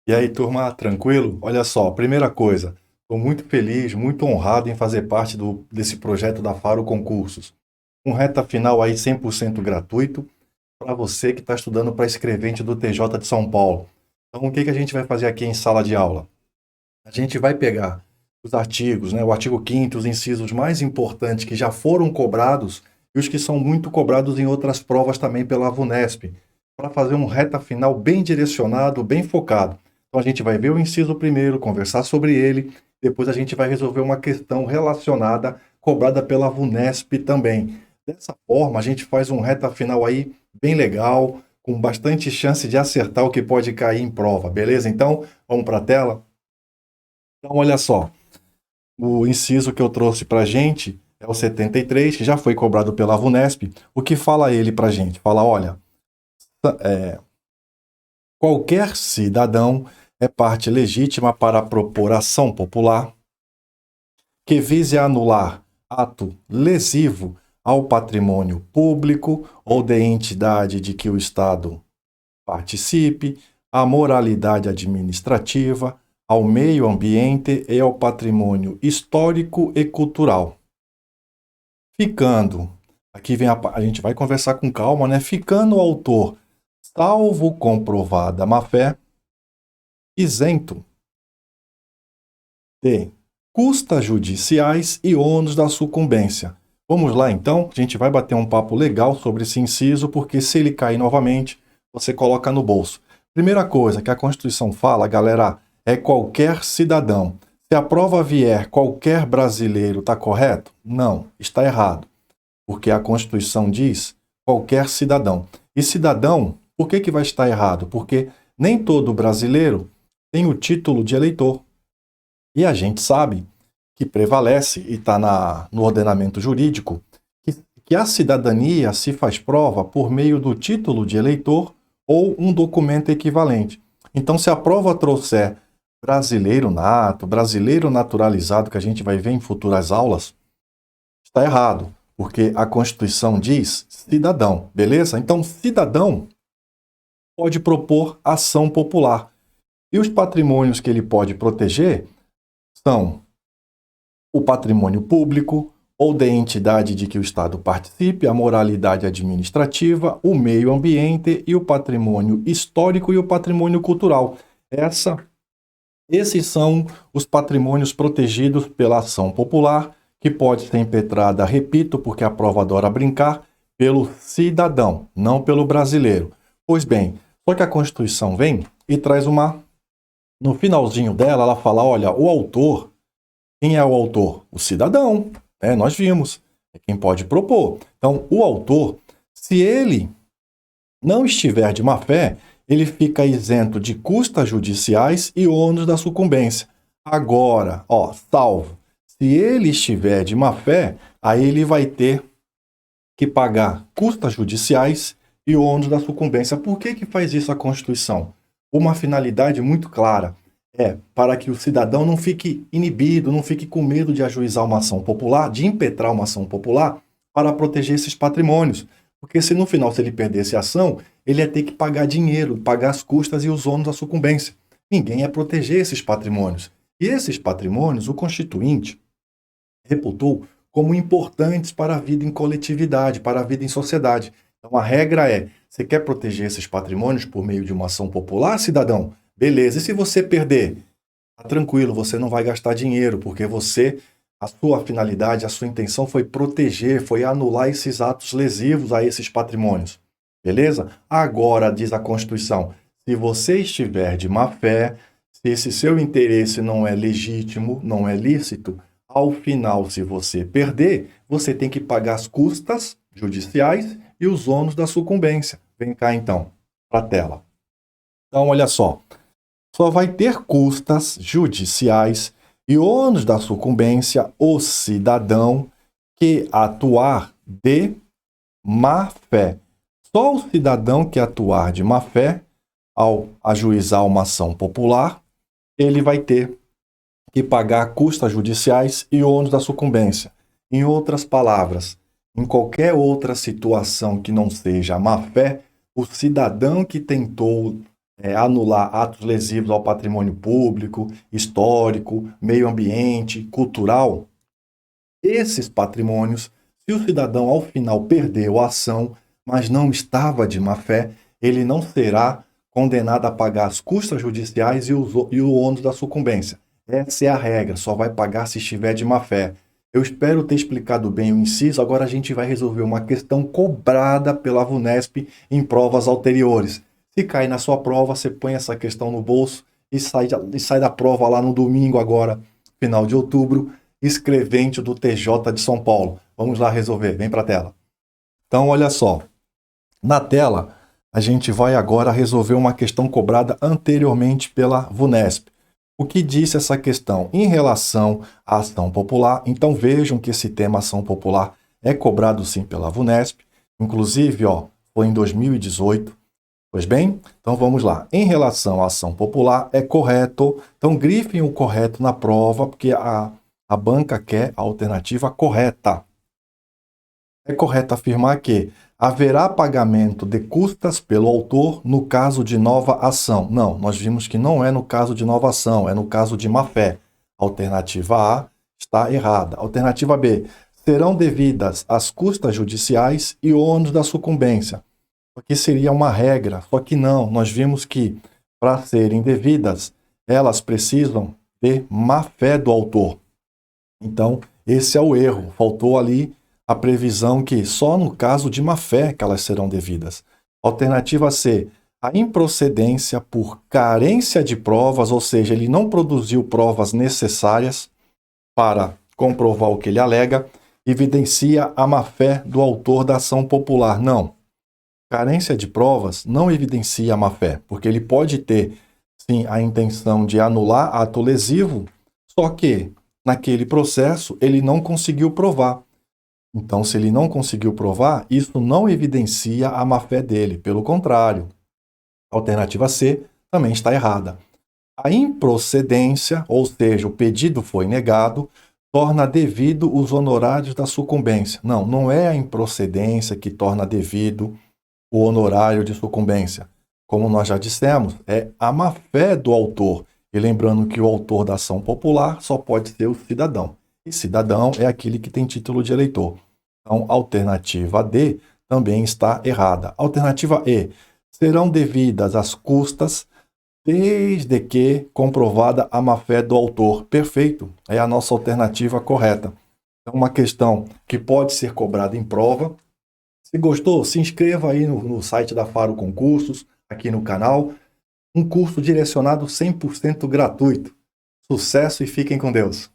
E aí, turma, tranquilo? Olha só, primeira coisa, estou muito feliz, muito honrado em fazer parte desse projeto da Faro Concursos. Um reta final aí 100% gratuito para você que está estudando para escrevente do TJ de São Paulo. Então, o que que a gente vai fazer aqui em sala de aula? A gente vai pegar os artigos, né, o artigo 5º, os incisos mais importantes que já foram cobrados e os que são muito cobrados em outras provas também pela VUNESP, para fazer um reta final bem direcionado, bem focado. Então a gente vai ver o inciso primeiro, conversar sobre ele, depois a gente vai resolver uma questão relacionada, cobrada pela VUNESP também. Dessa forma, a gente faz um reta final aí bem legal, com bastante chance de acertar o que pode cair em prova, beleza? Então, vamos para a tela? Então, olha só, o inciso que eu trouxe para a gente é o 73, que já foi cobrado pela VUNESP. O que fala ele para a gente? Fala, olha, qualquer cidadão é parte legítima para propor ação popular que vise anular ato lesivo ao patrimônio público ou de entidade de que o Estado participe, à moralidade administrativa, ao meio ambiente e ao patrimônio histórico e cultural. Ficando, aqui vem a gente vai conversar com calma, né? Ficando o autor, salvo comprovada má-fé, isento de custas judiciais e ônus da sucumbência. Vamos lá então, a gente vai bater um papo legal sobre esse inciso, porque se ele cair novamente, você coloca no bolso. Primeira coisa que a Constituição fala, galera, é qualquer cidadão. Se a prova vier qualquer brasileiro, está correto? Não, está errado. Porque a Constituição diz qualquer cidadão. E cidadão, por que vai estar errado? Porque nem todo brasileiro tem o título de eleitor. E a gente sabe que prevalece, e está no ordenamento jurídico, que a cidadania se faz prova por meio do título de eleitor ou um documento equivalente. Então, se a prova trouxer brasileiro nato, brasileiro naturalizado, que a gente vai ver em futuras aulas, está errado, porque a Constituição diz cidadão, beleza? Então, cidadão pode propor ação popular. E os patrimônios que ele pode proteger são o patrimônio público ou da entidade de que o Estado participe, a moralidade administrativa, o meio ambiente e o patrimônio histórico e o patrimônio cultural. Esses são os patrimônios protegidos pela ação popular, que pode ser impetrada, repito, porque a prova adora brincar, pelo cidadão, não pelo brasileiro. Pois bem, só que a Constituição vem e traz uma... No finalzinho dela, ela fala, olha, o autor, quem é o autor? O cidadão, né? Nós vimos, é quem pode propor. Então, o autor, se ele não estiver de má fé, ele fica isento de custas judiciais e ônus da sucumbência. Agora, salvo, se ele estiver de má fé, aí ele vai ter que pagar custas judiciais e ônus da sucumbência. Por que faz isso a Constituição? Uma finalidade muito clara. É para que o cidadão não fique inibido, não fique com medo de ajuizar uma ação popular, de impetrar uma ação popular para proteger esses patrimônios. Porque se no final, se ele perdesse a ação, ele ia ter que pagar dinheiro, pagar as custas e os ônus da sucumbência. Ninguém ia proteger esses patrimônios. E esses patrimônios, o Constituinte reputou como importantes para a vida em coletividade, para a vida em sociedade. Então a regra é, você quer proteger esses patrimônios por meio de uma ação popular, cidadão? Beleza, e se você perder? Tá tranquilo, você não vai gastar dinheiro, porque a sua finalidade, a sua intenção foi proteger, foi anular esses atos lesivos a esses patrimônios. Beleza? Agora, diz a Constituição, se você estiver de má fé, se esse seu interesse não é legítimo, não é lícito, ao final, se você perder, você tem que pagar as custas judiciais e os ônus da sucumbência. Vem cá então, para a tela. Então, olha só vai ter custas judiciais e ônus da sucumbência o cidadão que atuar de má fé. Só o cidadão que atuar de má fé, ao ajuizar uma ação popular, ele vai ter que pagar custas judiciais e ônus da sucumbência. Em outras palavras, em qualquer outra situação que não seja má fé, o cidadão que tentou anular atos lesivos ao patrimônio público, histórico, meio ambiente, cultural, esses patrimônios, se o cidadão ao final perdeu a ação, mas não estava de má fé, ele não será condenado a pagar as custas judiciais e o ônus da sucumbência. Essa é a regra, só vai pagar se estiver de má fé. Eu espero ter explicado bem o inciso, agora a gente vai resolver uma questão cobrada pela VUNESP em provas anteriores. Se cair na sua prova, você põe essa questão no bolso e sai da prova lá no domingo agora, final de outubro, escrevente do TJ de São Paulo. Vamos lá resolver, vem para a tela. Então, olha só, na tela a gente vai agora resolver uma questão cobrada anteriormente pela VUNESP. O que disse essa questão em relação à ação popular? Então vejam que esse tema ação popular é cobrado sim pela VUNESP, inclusive foi em 2018. Pois bem, então vamos lá. Em relação à ação popular, é correto. Então grifem o correto na prova, porque a banca quer a alternativa correta. É correto afirmar que haverá pagamento de custas pelo autor no caso de nova ação. Não, nós vimos que não é no caso de nova ação, é no caso de má-fé. Alternativa A está errada. Alternativa B, serão devidas as custas judiciais e ônus da sucumbência. Aqui seria uma regra, só que não, nós vimos que para serem devidas, elas precisam ter má-fé do autor. Então, esse é o erro, faltou ali a previsão que só no caso de má-fé que elas serão devidas. Alternativa C, a improcedência por carência de provas, ou seja, ele não produziu provas necessárias para comprovar o que ele alega, evidencia a má-fé do autor da ação popular. Não. Carência de provas não evidencia a má-fé, porque ele pode ter, sim, a intenção de anular ato lesivo, só que naquele processo ele não conseguiu provar. Então, se ele não conseguiu provar, isso não evidencia a má-fé dele. Pelo contrário, a alternativa C também está errada. A improcedência, ou seja, o pedido foi negado, torna devido os honorários da sucumbência. Não, não é a improcedência que torna devido o honorário de sucumbência. Como nós já dissemos, é a má-fé do autor. E lembrando que o autor da ação popular só pode ser o cidadão. E cidadão é aquele que tem título de eleitor. Então, a alternativa D também está errada. Alternativa E, serão devidas as custas desde que comprovada a má-fé do autor. Perfeito, é a nossa alternativa correta. É uma questão que pode ser cobrada em prova. Se gostou, se inscreva aí no site da Faro Concursos, aqui no canal. Um curso direcionado 100% gratuito. Sucesso e fiquem com Deus!